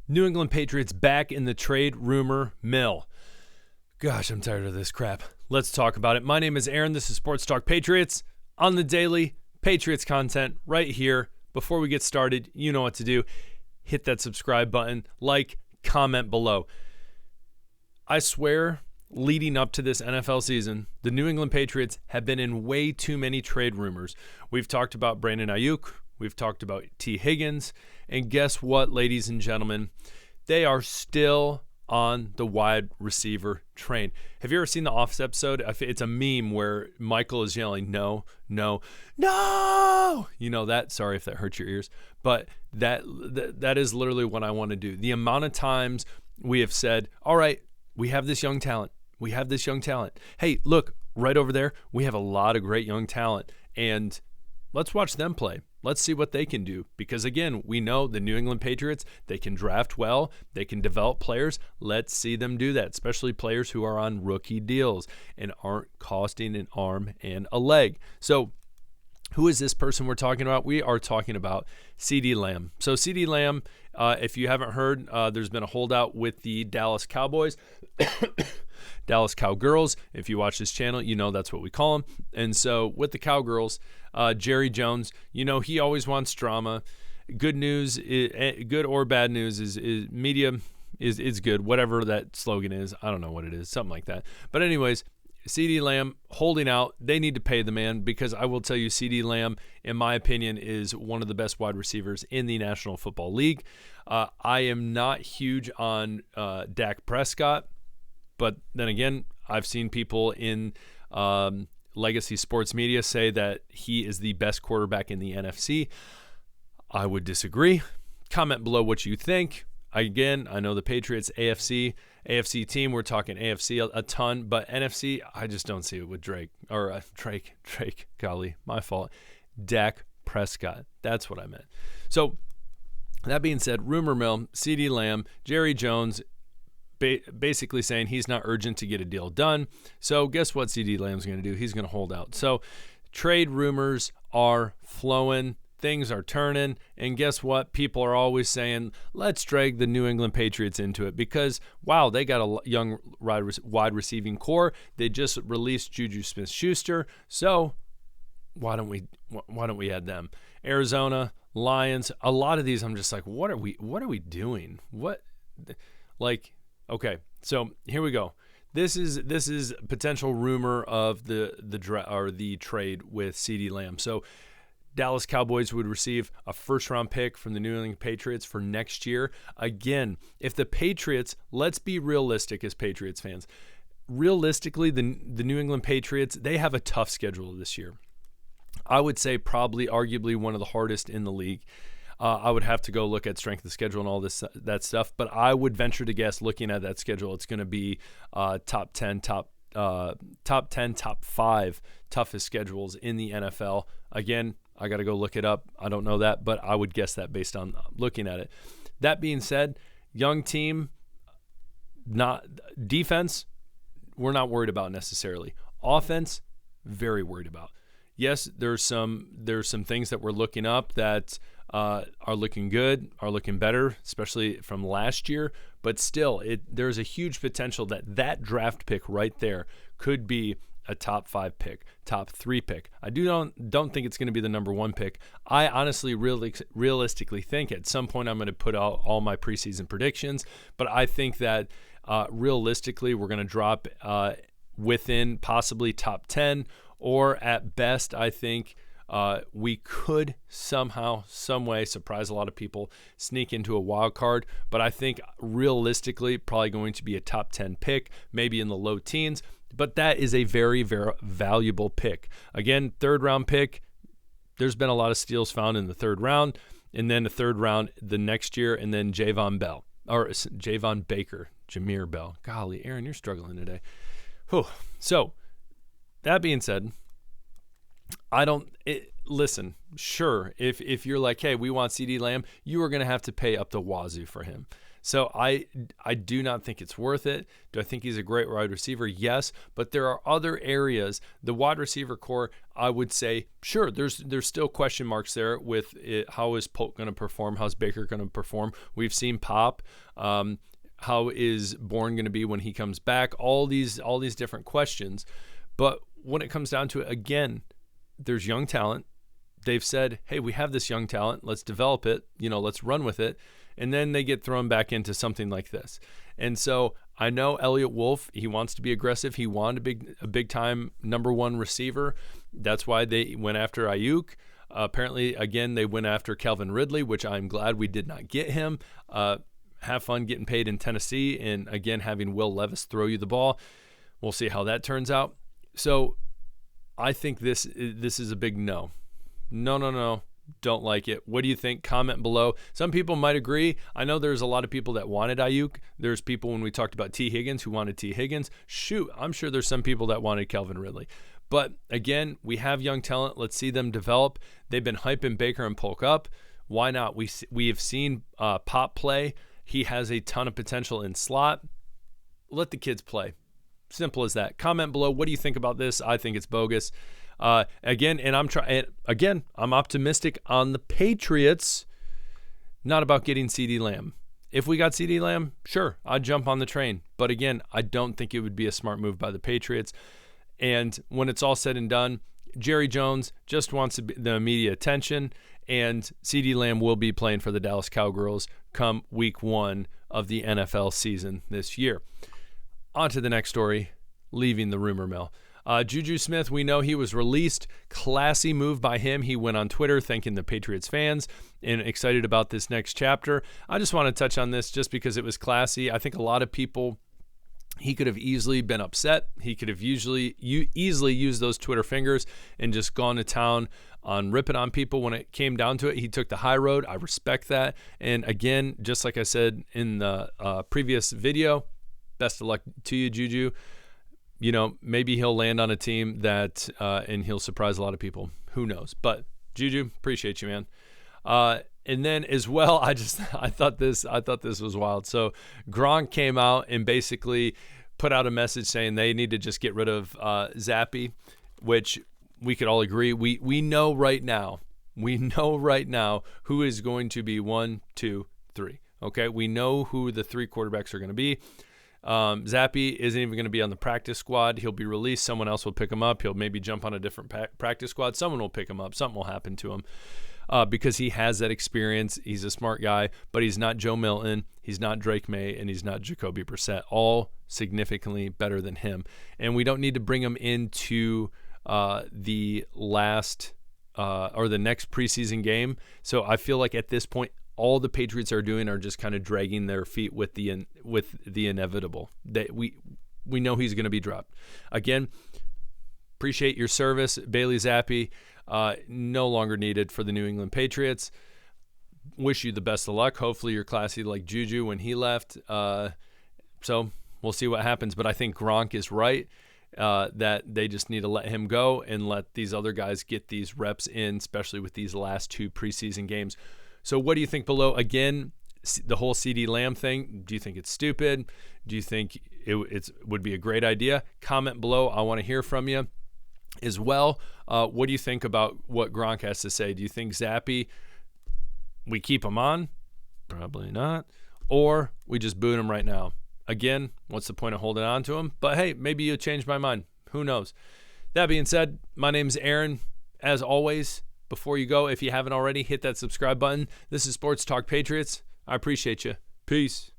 New England Patriots back in the trade rumor mill. Gosh, I'm tired of this crap. Let's talk about it. My name is Aaron. This is Sports Talk Patriots on the daily Patriots content right here. Before we get started, you know what to do. Hit that subscribe button, like, comment below. I swear, leading up to this NFL season, the New England Patriots have been in way too many trade rumors. We've talked about Brandon Ayuk. We've talked about T. Higgins. And guess what, ladies and gentlemen? They are still on the wide receiver train. Have you ever seen the Office episode? It's a meme where Michael is yelling, no, no, no. You know that? Sorry if that hurts your ears. But that is literally what I want to do. The amount of times we have said, all right, we have this young talent. We have this young talent. Hey, look, right over there, we have a lot of great young talent. And let's watch them play. Let's see what they can do. Because, again, we know the New England Patriots, they can draft well. They can develop players. Let's see them do that, especially players who are on rookie deals and aren't costing an arm and a leg. So who is this person we're talking about? We are talking about CeeDee Lamb. So CeeDee Lamb, if you haven't heard, there's been a holdout with the Dallas Cowboys. Dallas Cowgirls. If you watch this channel, you know that's what we call them. And so with the Cowgirls, Jerry Jones, you know, he always wants drama. Good news, good or bad news is media is good. Whatever that slogan is, I don't know what it is, something like that. But anyways, CeeDee Lamb holding out. They need to pay the man because I will tell you, CeeDee Lamb, in my opinion, is one of the best wide receivers in the National Football League. I am not huge on Dak Prescott. But then again, I've seen people in legacy sports media say that he is the best quarterback in the NFC. I would disagree. Comment below what you think. Again, I know the Patriots AFC team, we're talking AFC a ton, but NFC, I just don't see it with Drake. Golly, my fault. Dak Prescott. That's what I meant. So that being said, rumor mill, CeeDee Lamb, Jerry Jones, basically saying he's not urgent to get a deal done. So guess what CeeDee Lamb's going to do? He's going to hold out. So trade rumors are flowing. Things are turning. And guess what? People are always saying, let's drag the New England Patriots into it because, wow, they got a young wide receiving core. They just released JuJu Smith-Schuster. So why don't we add them? Arizona, Lions, a lot of these I'm just like, what are we doing? Okay, so here we go. This is potential rumor of the trade with CeeDee Lamb. So Dallas Cowboys would receive a first-round pick from the New England Patriots for next year. Again, if the Patriots, let's be realistic as Patriots fans. Realistically, the New England Patriots, they have a tough schedule this year. I would say probably arguably one of the hardest in the league. I would have to go look at strength of schedule and all that stuff, but I would venture to guess, looking at that schedule, it's going to be top 10, top 5 toughest schedules in the NFL. Again, I got to go look it up. I don't know that, but I would guess that based on looking at it. That being said, young team, not defense, we're not worried about necessarily. Offense, very worried about. Yes, there's some things that we're looking up that are looking good, are looking better, especially from last year. But still, there's a huge potential that draft pick right there could be a top 5 pick, top 3 pick. I don't think it's going to be the number 1 pick. I honestly, realistically think at some point I'm going to put out all my preseason predictions. But I think that realistically we're going to drop within possibly top 10, or at best, I think we could somehow, some way surprise a lot of people, sneak into a wild card. But I think realistically, probably going to be a top 10 pick, maybe in the low teens. But that is a very, very valuable pick. Again, 3rd round pick. There's been a lot of steals found in the 3rd round, and then the 3rd round the next year, and then Javon Baker, Jameer Bell. Golly, Aaron, you're struggling today. Whew. So that being said, Listen, sure, if you're like, hey, we want CeeDee Lamb, you are going to have to pay up the wazoo for him. So I do not think it's worth it. Do I think he's a great wide receiver? Yes, but there are other areas. The wide receiver core, I would say, sure, there's still question marks there with it. How is Polk going to perform? How's Baker going to perform? We've seen Pop. How is Bourne going to be when he comes back? All these different questions. But when it comes down to it, again, there's young talent. They've said, hey, we have this young talent. Let's develop it. Let's run with it. And then they get thrown back into something like this. And so I know Elliott Wolf, he wants to be aggressive. He wanted a big time number one receiver. That's why they went after Ayuk. Apparently, again, they went after Calvin Ridley, which I'm glad we did not get him. Have fun getting paid in Tennessee and, again, having Will Levis throw you the ball. We'll see how that turns out. So I think this is a big no. No. Don't like it. What do you think? Comment below. Some people might agree. I know there's a lot of people that wanted Ayuk. There's people when we talked about T. Higgins who wanted T. Higgins. Shoot, I'm sure there's some people that wanted Calvin Ridley. But again, we have young talent. Let's see them develop. They've been hyping Baker and Polk up. Why not? We have seen Pop play. He has a ton of potential in slot. Let the kids play. Simple as that. Comment below. What do you think about this? I think it's bogus. I'm optimistic on the Patriots, not about getting CeeDee Lamb. If we got CeeDee Lamb, sure, I'd jump on the train. But again, I don't think it would be a smart move by the Patriots. And when it's all said and done, Jerry Jones just wants the media attention, and CeeDee Lamb will be playing for the Dallas Cowgirls come week 1 of the NFL season this year. On to the next story, leaving the rumor mill. JuJu Smith, we know he was released. Classy move by him. He went on Twitter thanking the Patriots fans and excited about this next chapter. I just want to touch on this just because it was classy. I think a lot of people, he could have easily been upset. He could have easily used those Twitter fingers and just gone to town on ripping on people. When it came down to it, he took the high road. I respect that. And again, just like I said in the previous video, best of luck to you, JuJu. Maybe he'll land on a team that and he'll surprise a lot of people. Who knows? But JuJu, appreciate you, man. And then as well, I thought this was wild. So Gronk came out and basically put out a message saying they need to just get rid of Zappe, which we could all agree. We know right now who is going to be 1, 2, 3. Okay, we know who the 3 quarterbacks are going to be. Zappe isn't even going to be on the practice squad. He'll be released. Someone else will pick him up. He'll maybe jump on a different practice squad. Someone will pick him up. Something will happen to him because he has that experience. He's a smart guy, but he's not Joe Milton. He's not Drake May, and he's not Jacoby Brissett. All significantly better than him. And we don't need to bring him into the last or the next preseason game. So I feel like at this point, all the Patriots are doing are just kind of dragging their feet with the inevitable. That we know he's going to be dropped. Again, appreciate your service, Bailey Zappe. No longer needed for the New England Patriots. Wish you the best of luck. Hopefully you're classy like JuJu when he left. So we'll see what happens. But I think Gronk is right that they just need to let him go and let these other guys get these reps in, especially with these last 2 preseason games. So what do you think below? Again, the whole CeeDee Lamb thing, do you think it's stupid? Do you think it would be a great idea? Comment below. I want to hear from you as well. What do you think about what Gronk has to say? Do you think Zappe, we keep him on? Probably not. Or we just boot him right now? Again, what's the point of holding on to him? But hey, maybe you'll change my mind. Who knows? That being said, my name's Aaron. As always, before you go, if you haven't already, hit that subscribe button. This is Sports Talk Patriots. I appreciate you. Peace.